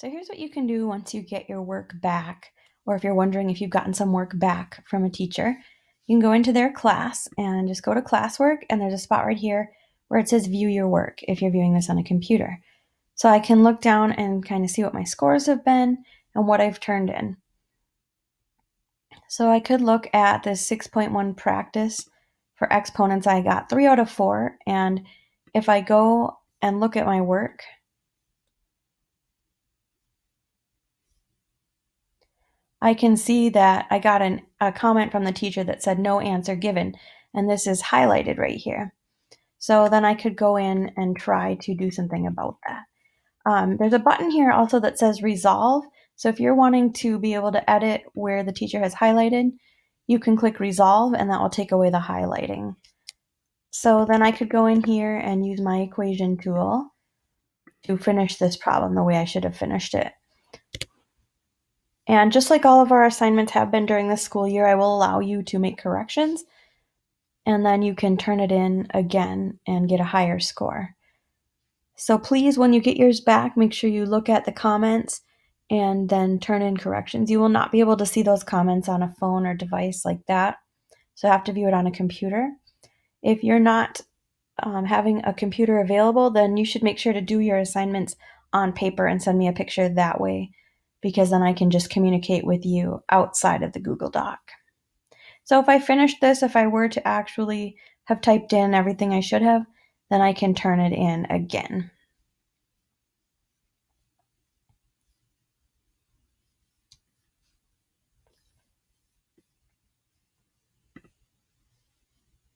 So here's what you can do once you get your work back, or if you're wondering if you've gotten some work back from a teacher. You can go into their class and just go to classwork, and there's a spot right here where it says view your work if you're viewing this on a computer. So I can look down and kind of see what my scores have been and what I've turned in. So I could look at this 6.1 practice for exponents. I got 3 out of 4, and if I go and look at my work, I can see that I got a comment from the teacher that said no answer given, and this is highlighted right here. So then I could go in and try to do something about that. There's a button here also that says resolve. So if you're wanting to be able to edit where the teacher has highlighted, you can click resolve and that will take away the highlighting. So then I could go in here and use my equation tool to finish this problem the way I should have finished it. And just like all of our assignments have been during this school year, I will allow you to make corrections, and then you can turn it in again and get a higher score. So please, when you get yours back, make sure you look at the comments and then turn in corrections. You will not be able to see those comments on a phone or device like that, so you have to view it on a computer. If you're not having a computer available, then you should make sure to do your assignments on paper and send me a picture that way, because then I can just communicate with you outside of the Google Doc. So if I finished this, if I were to actually have typed in everything I should have, then I can turn it in again.